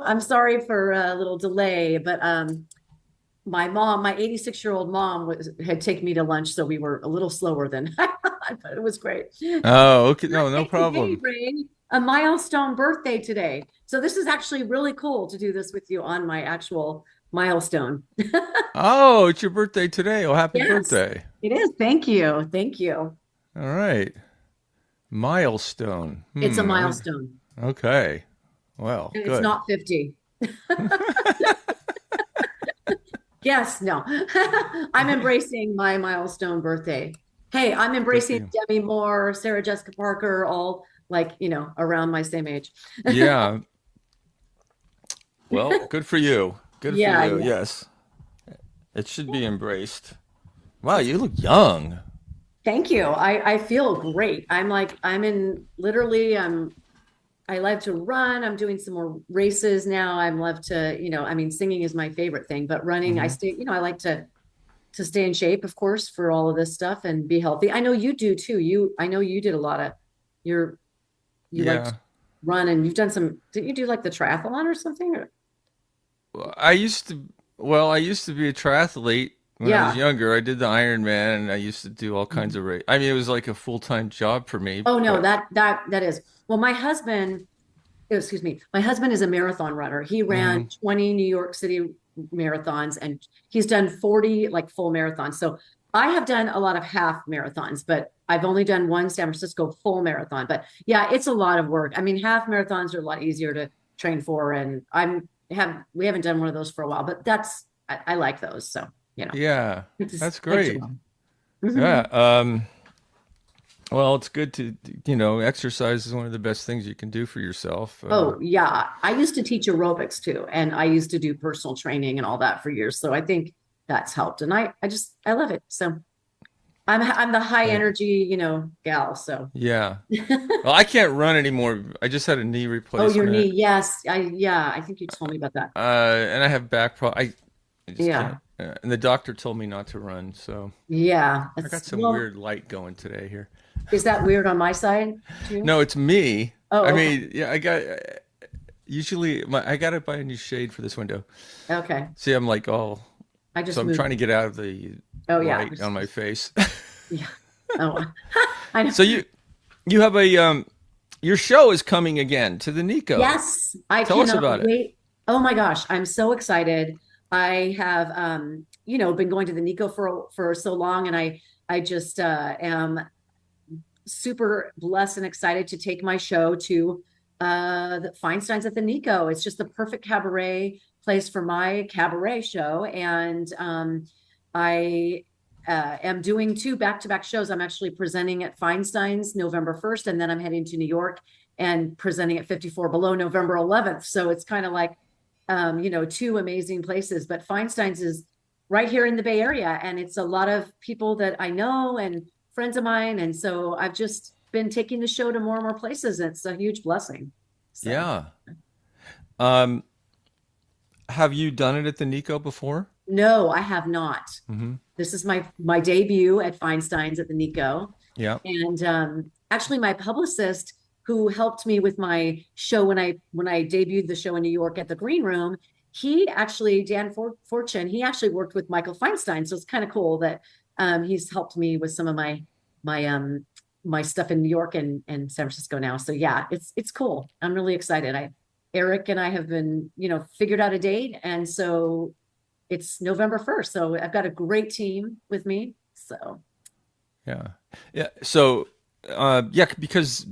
I'm sorry for a little delay, but my mom, my 86-year-old mom had taken me to lunch, so we were a little slower than I thought, but it was great. Oh, okay. No, no Birthday today, problem. Ray, a milestone birthday today. So this is actually really cool to do this with you on my actual milestone. Oh, it's your birthday today. Oh, happy Yes, birthday. it is. Thank you. Thank you. All right. Milestone. It's a Hmm. milestone. Okay. Well, And it's good. not 50. Yes, no. I'm embracing my milestone birthday. Hey, I'm Good for embracing you. Demi Moore, Sarah Jessica Parker, all like, around my same age. Yeah. Well, good for you. Good for Yeah, you. yeah. Yes. It should be embraced. Wow, you look young. Thank you. I feel great. I'm in literally I love to run. I'm doing some more races now. I love to, I mean, singing is my favorite thing, but running, I Hmm. stay, I like to stay in shape, of course, for all of this stuff and be healthy. I know you do too. I know you did a lot of you're you like to Yeah. run and you've done some, didn't you do like the triathlon or something? Well, I used to be a triathlete when I was Yeah. younger. I did the Ironman and I used to do all kinds of race. I mean, it was like a full-time job for me, Oh no, but that is. Well, my husband, excuse me, my husband is a marathon runner. He ran mhm. 20 New York City marathons and he's done 40 like full marathons. So I have done a lot of half marathons, but I've only done one San Francisco full marathon. But yeah, it's a lot of work. I mean, half marathons are a lot easier to train for, and we haven't done one of those for a while, but I like those. So, Yeah, it's that's like to great. run. Yeah. Mhm. Well, it's good to, exercise is one of the best things you can do for yourself. Oh, yeah. I used to teach aerobics too, and I used to do personal training and all that for years. So I think that's helped. And I love it. So I'm the high Right. energy, gal. So Yeah. Well, I can't run anymore. I just had a knee oh, your replacement, knee. Yes. Yeah, I think you told me about that. and I have back I just can't. Yeah. And the doctor told me not to run, so Yeah. I got It's some well, weird light going today here. is that weird on my side too? No, it's me. I Oh, okay. mean, yeah, usually I got to buy a new shade for this window. Okay. See, I'm like I so just I'm trying moved. to get out of the Oh yeah. light on my face. Yeah. Oh, I know. So you have your show is coming again to the Nico. Yes, I Tell us cannot about it. wait. Oh my gosh, I'm so excited. I have been going to the Nikko for so long and I just am super blessed and excited to take my show to the Feinstein's at the Nikko. It's just the perfect cabaret place for my cabaret show and I am doing two back-to-back shows. I'm actually presenting at Feinstein's November 1st, and then I'm heading to New York and presenting at 54 Below November 11th. So it's kind of like, two amazing places. But Feinstein's is right here in the Bay Area, and it's a lot of people that I know and friends of mine. And so I've just been taking the show to more and more places, and it's a huge blessing. So. Yeah. Um, have you done it at the Nico before? No, I have not. Hmm. This is my debut at Feinstein's at the Nico. Yeah. And actually my publicist who helped me with my show when I debuted the show in New York at the Green Room, he actually Fortune, he actually worked with Michael Feinstein. So it's kind of cool that he's helped me with some of my stuff in New York and San Francisco now. So yeah, it's cool. I'm really excited. Eric and I have been, figured out a date. And so it's November 1st. So I've got a great team with me. So Yeah. Yeah. So, yeah, because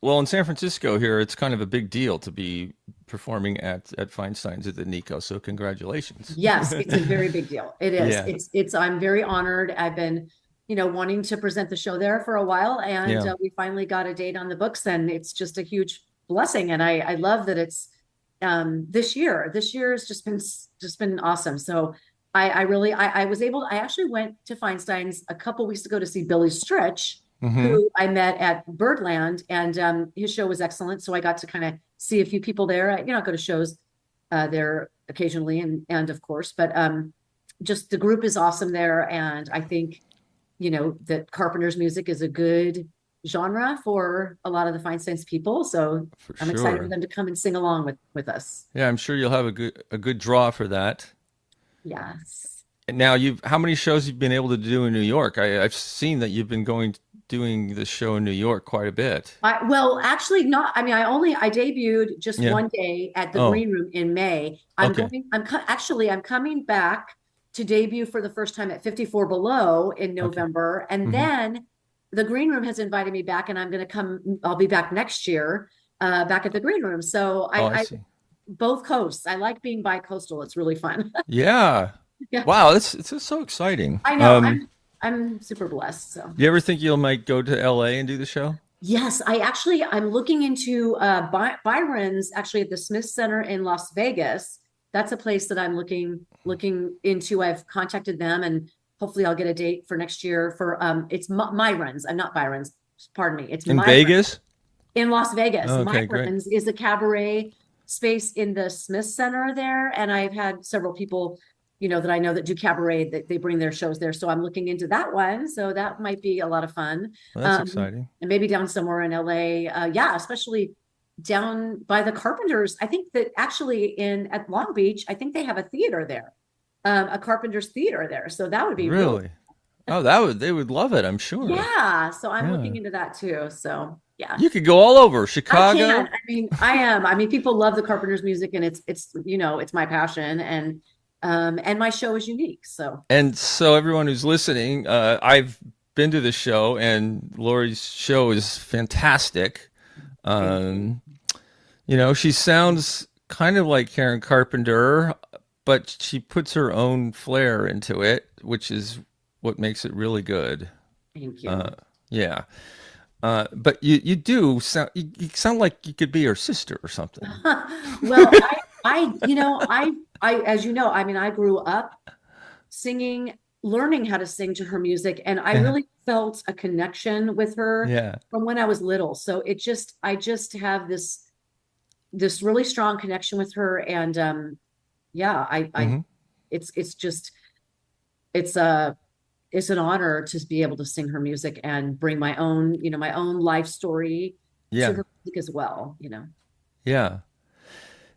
well, in San Francisco here, it's kind of a big deal to be performing at Feinstein's at the Nico. So, congratulations. yes, it's a very big deal. It is. Yeah. It's I'm very honored. I've been, wanting to present the show there for a while and Yeah. we finally got a date on the books and it's just a huge blessing. And I love that it's this year. This year has just been awesome. So I was able, I actually went to Feinstein's a couple weeks ago to see Billy Stritch, Hmm. who I met at Birdland, and his show was excellent. So I got to kind of see a few people there. I go to shows there occasionally, and of course, but just the group is awesome there, and I think that Carpenter's music is a good genre for a lot of the Feinstein's people. So For I'm excited for sure. them to come and sing along with us. Yeah, I'm sure you'll have a good draw for that. Yes. And now how many shows you've been able to do in New York? I've seen that you've been doing the show in New York quite a bit. Well, actually not. I mean, I debuted just Yeah. one day at the Oh, Green Room in May. okay. I'm coming back to debut for the first time at 54 Below in Okay. November. And Hmm. then the Green Room has invited me back and I'll be back next year, back at the Green Room. So Oh, I I see. both coasts. I like being bi-coastal. It's really fun. Yeah. Yeah. Wow, it's just so exciting. I know. I'm super blessed. So You ever think you might go to LA and do the show? yes, I'm looking into Byron's actually at the Smith Center in Las Vegas. That's a place that I'm looking into. I've contacted them and hopefully I'll get a date for next year for it's Myron's. I'm not Byron's. Pardon me. It's In Myron's Vegas? in Las Vegas. Okay, great. Myron's is a cabaret space in the Smith Center there, and I've had several people, that I know that do cabaret that they bring their shows there. So I'm looking into that one. So that might be a lot of fun, Well, that's exciting. and maybe down somewhere in LA. Yeah, especially down by the Carpenters. I think that actually in at Long Beach, I think they have a theater there, a Carpenters theater there. So that would be really Really? Oh, they would love it, I'm sure. yeah. So I'm Yeah. looking into that too. So yeah. You could go all over I can. Chicago. I mean, I am. I mean, people love the Carpenters music and it's my passion and my show is unique. So And so everyone who's listening, I've been to the show and Laurie's show is fantastic. thank you. Um, she sounds kind of like Karen Carpenter, but she puts her own flair into it, which is what makes it really good. Thank Uh, you. yeah. But you do you sound like you could be her sister or something. Well, as you know, I mean, I grew up singing, learning how to sing to her music, and I really felt a connection with her Yeah. from when I was little. So I just have this really strong connection with her, and yeah, Hmm. it's just it's a it's an honor to be able to sing her music and bring my own life story to Yeah. her music as well. Yeah.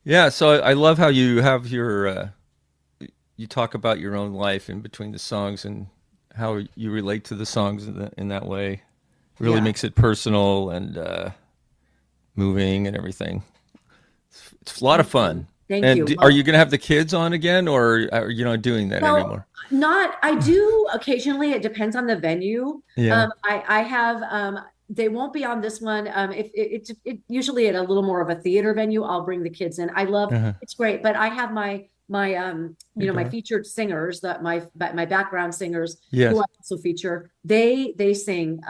Yeah. So I love how you have you talk about your own life in between the songs and how you relate to the songs in that way. Really Yeah. makes it personal and moving and everything. It's a lot of Thank you. fun. Thank And you. are Well, you going to have the kids on again, or are you not doing that well, anymore? not I do occasionally. It depends on the venue. Yeah. I have they won't be on this one. If it usually at a little more of a theater venue, I'll bring the kids in. I love Uh-huh. it's great, but I have Your my daughter? featured singers that my background singers who I Yes. also feature. They sing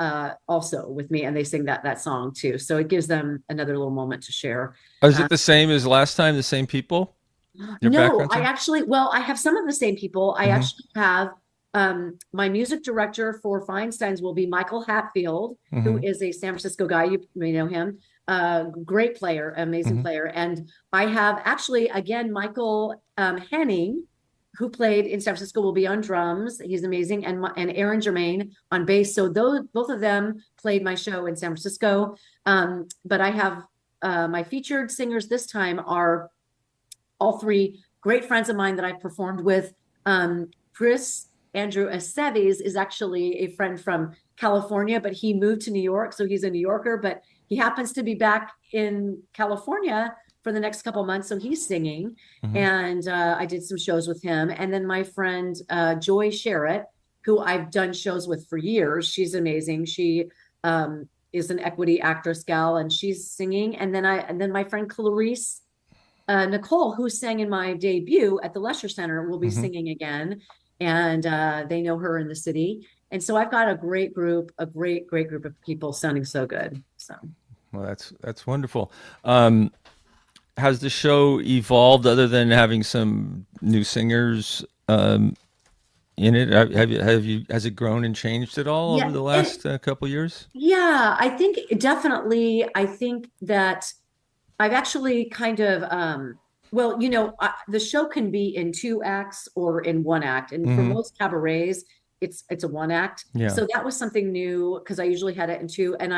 also with me, and they sing that song too. So it gives them another little moment to share. Is Uh, it the same as last time? The same people? Your No, background singer? I have some of the same people. I Mm-hmm. actually have my music director for Feinstein's will be Michael Hatfield, who Mm-hmm. is a San Francisco guy. You may know him. Great player, amazing Mm-hmm. player. And I have actually, again, Michael Henning, who played in San Francisco, will be on drums. He's amazing. And Aaron Germain on bass. So those both of them played my show in San Francisco. But I have my featured singers this time are all three great friends of mine that I've performed with. Chris Andrew Aceves is actually a friend from California, but he moved to New York, so he's a New Yorker, but he happens to be back in California for the next couple of months, so he's singing. Mm-hmm. And I did some shows with him. And then my friend Joy Sherritt, who I've done shows with for years, she's amazing. She is an equity actress gal, and she's singing. And then my friend Clarice Nicole, who sang in my debut at the Lesher Center, will be Mm-hmm. singing again, and they know her in the city. And so I've got a great group of people sounding so good. So Well, that's wonderful. Um, has the show evolved other than having some new singers in it? Has it grown and changed at all over yeah, the last couple years? yeah, I think definitely. I think that I've actually kind of well, the show can be in two acts or in one act, and for Mm-hmm. most cabarets, it's a one act. Yeah. So that was something new because I usually had it in two. And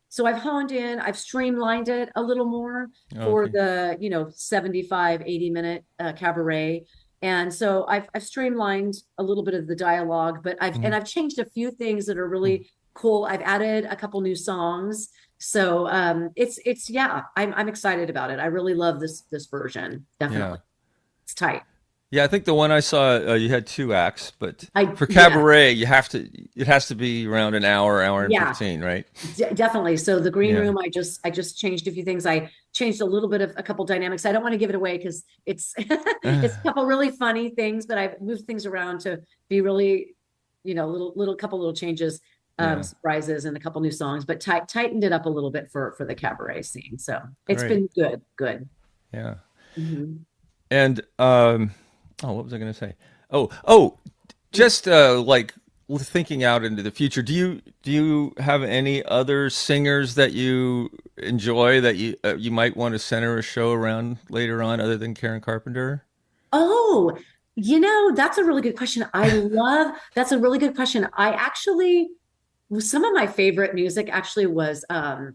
so I've honed in, I've streamlined it a little more for Okay. the, 75, 80-minute cabaret. And so I've streamlined a little bit of the dialogue, but Mhm. I've changed a few things that are Mhm. really cool. I've added a couple new songs. So yeah, I'm excited about it. I really love this version. Yeah. Definitely. It's tight. Yeah, I think the one I saw, you had two acts, but for Yeah, cabaret, it has to be around an hour, hour and yeah, 15, right? definitely. So the green Yeah. room, I just changed a few things. I changed a little bit of a couple dynamics. I don't want to give it away because it's it's a couple really funny things, but I've moved things around to be really, little couple little changes, Yeah. surprises, and a couple new songs, but tightened it up a little bit for the cabaret scene. So it's Great. been good. Yeah. Mhm. And oh, what was I going to say? Oh, just like thinking out into the future. Do you have any other singers that you enjoy that you might want to center a show around later on, other than Karen Carpenter? Oh, that's a really good question. That's a really good question. I actually, some of my favorite music actually was, I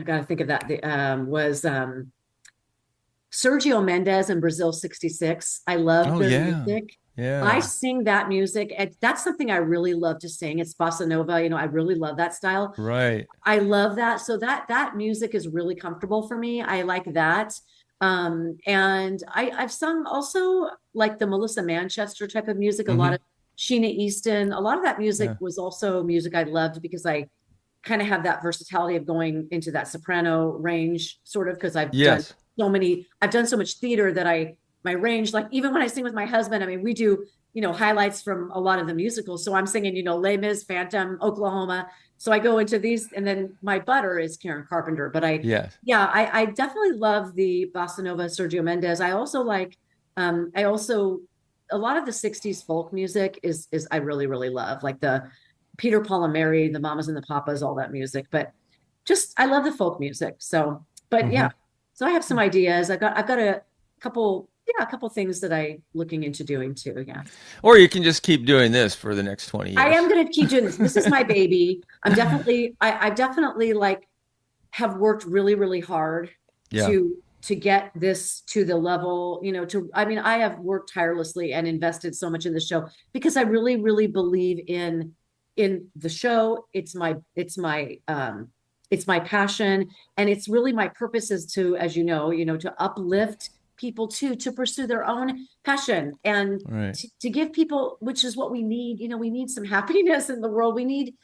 gotta think of that, was Sergio Mendes and Brazil 66. I love Oh their yeah, music. I yeah, sing that music. And that's something I really love to sing. It's bossa nova. I really love that style. right. I love that. So that music is really comfortable for me. I like that. And I've sung also like the Melissa Manchester type of music, a lot Hmm. of Sheena Easton. A lot of that music Yeah. was also music I loved because I kind of have that versatility of going into that soprano range, sort of, because Yes. I've done so much theater that my range, like even when I sing with my husband, I mean, we do, highlights from a lot of the musicals. So I'm singing, Les Mis, Phantom, Oklahoma. So I go into these, and then my butter is Karen Carpenter. But Yes. yeah, I definitely love the bossa nova Sergio Mendes. I also, a lot of the 60s folk music is I really, really love, like the Peter, Paul and Mary, the Mamas and the Papas, all that music. But just, I love the folk music. So, but yeah, Hmm. so I have some ideas. I've got a couple things that I looking into doing too. Yeah. Or you can just keep doing this for the next 20 I years. am going to keep doing this. This is my baby. I definitely like have worked really, really hard Yeah. to get this to the level, I mean, I have worked tirelessly and invested so much in the show because I really, really believe in the show. It's my passion, and it's really my purpose is to, as to uplift people to pursue their own passion and Right. to give people, which is what we need. We need some happiness in the world. We need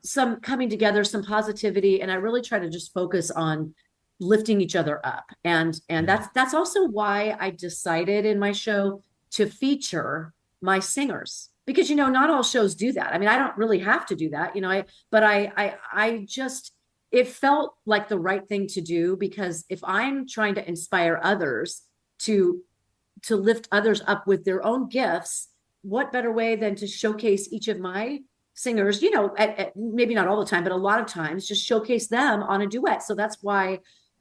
some coming together, some positivity, and I really try to just focus on lifting each other up. And Yeah. that's also why I decided in my show to feature my singers, because not all shows do that. I mean, I don't really have to do that, I just, it felt like the right thing to do, because if I'm trying to inspire others to lift others up with their own gifts, what better way than to showcase each of my singers, maybe not all the time, but a lot of times, just showcase them on a duet. So that's why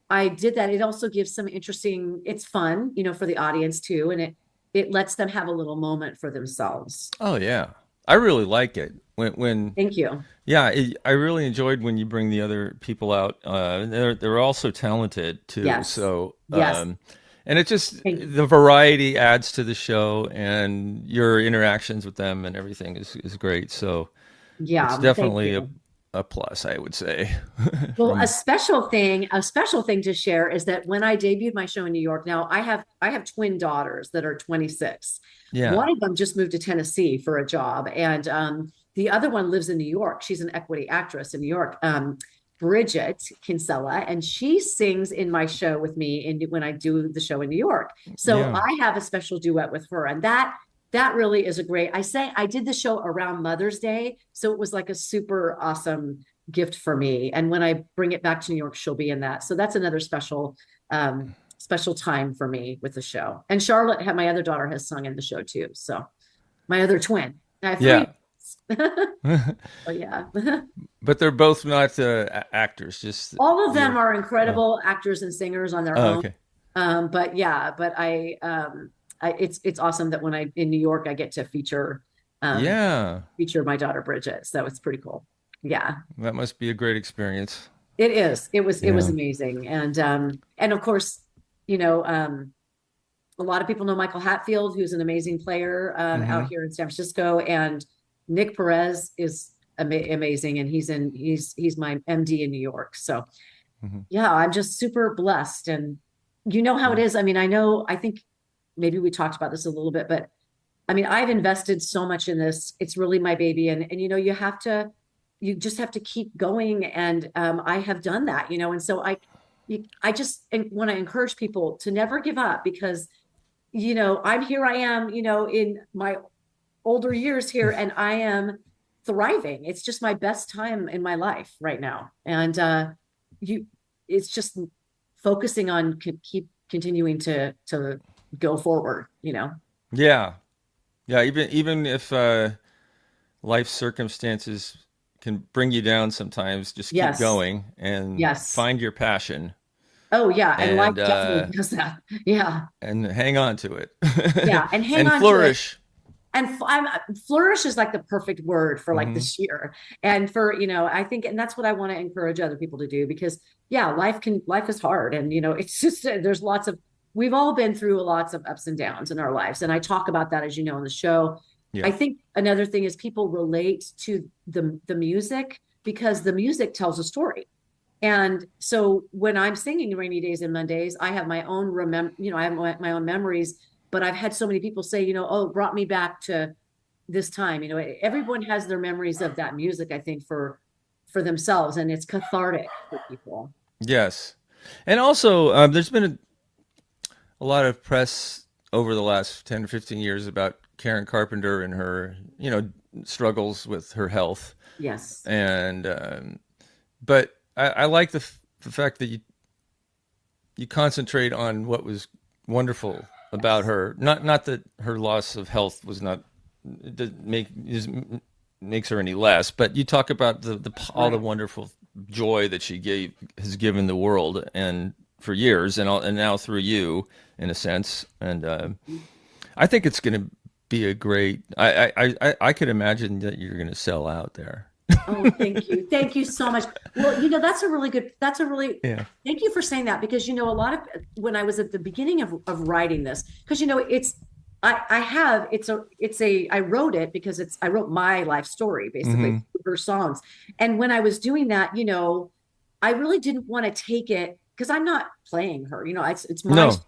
I did that. It also gives some interesting, it's fun, for the audience too. And it lets them have a little moment for themselves. Oh yeah. I really like it when Thank you. yeah, I really enjoyed when you bring the other people out. They're also talented too. Yes. So Yes. and it just Thank the variety adds to the show, and your interactions with them and everything is great. So it's Yeah. Thank definitely you. a plus, I would say. Well, From a special thing to share is that when I debuted my show in New York, now I have twin daughters that are 26. yeah, One of them just moved to Tennessee for a job, and the other one lives in New York. She's an equity actress in New York, Bridget Kinsella, and she sings in my show with me when I do the show in New York. So yeah, I have a special duet with her, and that really is a great. I did the show around Mother's Day, so it was like a super awesome gift for me. And when I bring it back to New York, she'll be in that. So that's another special time for me with the show. And Charlotte, my other daughter, has sung in the show too. So my other twin. I have three. yeah. Oh yeah. But they're both not actors. Just All of them you're. are Oh, incredible actors and singers on their oh, own. okay. But yeah, but it's awesome that when I in New York I get to feature Yeah, feature my daughter Bridget. So it's pretty cool. Yeah, that must be a great experience. it is. It was Yeah. amazing. And of course, you know, a lot of people know Michael Hatfield, who's an amazing player out Hmm. here in San Francisco, and Nick Perez is amazing, and he's my MD in New York. So Hmm. yeah, I'm just super blessed, and you know how it Yeah. is. I mean, I think maybe we talked about this a little bit, but I mean, I've invested so much in this. It's really my baby. And you know, you just have to keep going. And I have done that, you know, and so I just want to encourage people to never give up because, you know, I am, you know, in my older years here and I am thriving. It's just my best time in my life right now. And you, it's just focusing on keep continuing to go forward, you know. Yeah. Yeah. Even if life circumstances can bring you down sometimes, just keep Yes. going and Yes. find your passion Oh yeah, and life and definitely does that. Yeah, hang on to it yeah, and hang and on to it. flourish. And flourish is like the perfect word for like Hmm. this year. And for, you know, I think, and that's what I want to encourage other people to do because yeah, life is hard, and you know, it's just there's lots of we've all been through lots of ups and downs in our lives, and I talk about that as you know in the show. Yeah. I think another thing is people relate to the music because the music tells a story. And so when I'm singing Rainy Days and Mondays, I have my own I have my own memories, but I've had so many people say, you know, oh, it brought me back to this time. You know, everyone has their memories of that music, I think, for themselves, and it's cathartic for people. Yes. And also, there's been a lot of press over the last 10 or 15 years about Karen Carpenter and her, struggles with her health. Yes. And, but I like the fact that you concentrate on what was wonderful about Yes. her. Not that her loss of health was not, it doesn't makes her any less, but you talk about all the Right. wonderful joy that has given the world and for years and now through you in a sense. And I think it's going to be a great. I could imagine that you're going to sell out there. Oh, thank you. Thank you so much. Well, you know, that's a really, Yeah. thank you for saying that because, you know, a lot of, when I was at the beginning of writing this, because, you know, I wrote it because I wrote my life story, basically, Hmm. her songs. And when I was doing that, you know, I really didn't want to take it because I'm not playing her, you know, it's my No. story.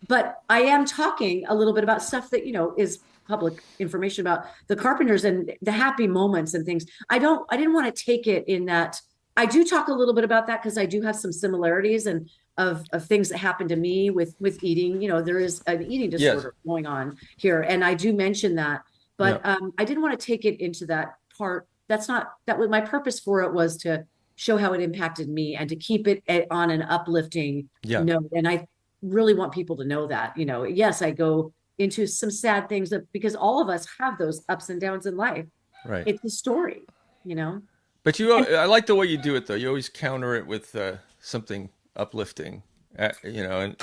But I am talking a little bit about stuff that, you know, is public information about the Carpenters and the happy moments and things. I didn't want to take it in that. I do talk a little bit about that because I do have some similarities and of things that happened to me with eating. You know, there is an eating Yes. disorder going on here, and I do mention that. Yeah. But I didn't want to take it into that part. That's not that was my purpose for it was to show how it impacted me and to keep it on an uplifting Yeah. note. And I really want people to know that, you know, yes, I go into some sad things because all of us have those ups and downs in life. Right. It's a story, you know? But And I like the way you do it though. You always counter it with something uplifting. And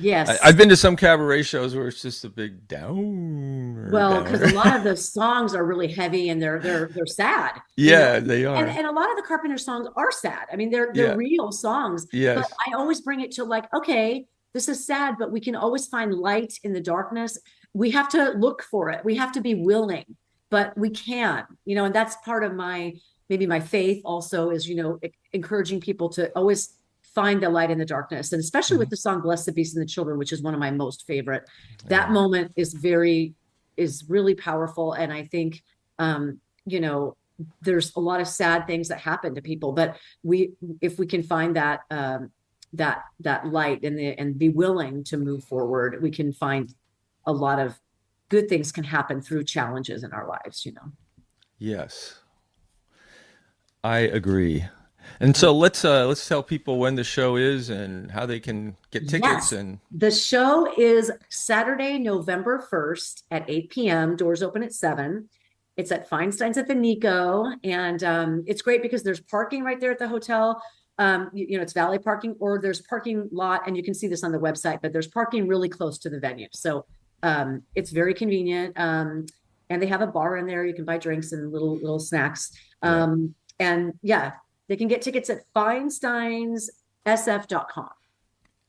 yes. I've been to some cabaret shows where it's just a big downer, Well, because downer. a lot of the songs are really heavy and they're sad, you know. Yeah, they are. And a lot of the Carpenter songs are sad. I mean, they're Yeah. real songs, but Yes. I always bring it to like, okay, this is sad, but we can always find light in the darkness. We have to look for it. We have to be willing, but we can, you know, and that's part of my maybe my faith also is, you know, encouraging people to always find the light in the darkness. And especially with Hmm. the song Bless the Beast and the Children, which is one of my most favorite. That Yeah. moment is really powerful. And I think you know, there's a lot of sad things that happen to people, but if we can find that that light and be willing to move forward, we can find a lot of good things can happen through challenges in our lives, you know. Yes. I agree. And so let's tell people when the show is and how they can get tickets Yes. and The show is Saturday, November 1st at 8 p.m. Doors open at 7. It's at Feinstein's at the Nikko. And it's great because there's parking right there at the hotel. You know, it's valet parking or there's parking lot, and you can see this on the website, but there's parking really close to the venue. So it's very convenient. and they have a bar in there. You can buy drinks and little snacks. Yeah. And yeah, they can get tickets at feinsteinssf.com.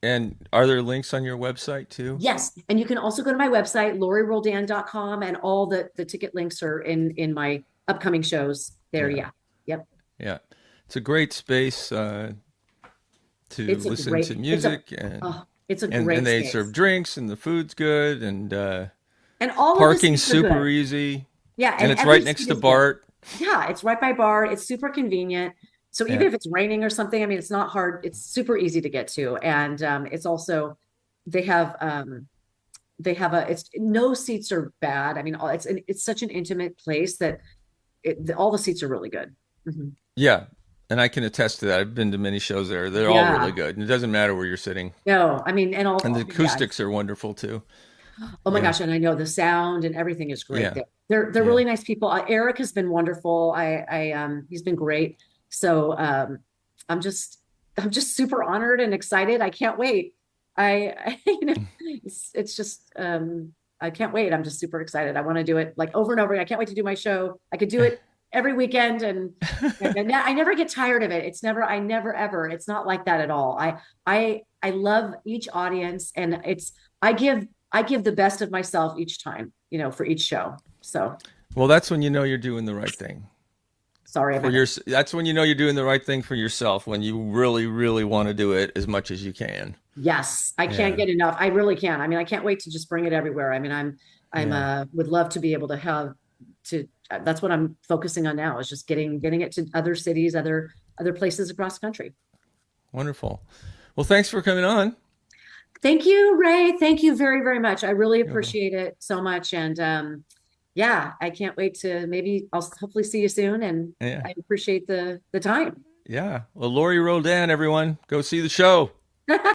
And are there links on your website too? Yes, and you can also go to my website, laurieroldan.com, and all the ticket links are in my upcoming shows there. Yeah. Yeah. Yep. Yeah. It's a great space to It's a listen great, to it's a, music and oh, it's a and great they serve space. drinks and the food's good and And all of the parking's seats are super good. easy Yeah, and and it's every right next seat to is good. BART. Yeah, it's right by BART. It's super convenient. So even Yeah. if it's raining or something, I mean, it's not hard. It's super easy to get to. And it's also they have they have a it's no seats are bad. I mean, it's such an intimate place that all the seats are really good. Mhm. Yeah. And I can attest to that. I've been to many shows there. They're all really Yeah. good. And it doesn't matter where you're sitting. No, I mean, and And the all yeah. acoustics are wonderful too. Oh my Yeah. gosh, and I know the sound and everything is great Yeah. there. They're Yeah. really nice people. Eric has been wonderful. He's been great. So I'm just I'm just super honored and excited. I can't wait. You know, it's just I can't wait. I'm just super excited. I want to do it like over and over again. I can't wait to do my show. I could do it every weekend and I never get tired of it. I never ever. It's not like that at all. I love each audience and I give the best of myself each time, you know, for each show. So Well, that's when you know you're doing the right thing. sorry For about your that. That's when you know you're doing the right thing for yourself when you really really want to do it as much as you can. Yes, I can't Yeah. get enough. I really can. I mean, I can't wait to just bring it everywhere. I mean, I'm Yeah. would love to be able to have to that's what I'm focusing on now is just getting it to other cities, other places across the country. Wonderful. Well, thanks for coming on. Thank you, Ray. Thank you very, very much. I really You're welcome. appreciate it so much. And yeah, I can't wait to maybe I'll hopefully see you soon. And Yeah. I appreciate the time. Yeah. Well, Laurie Roldan, everyone, go see the show.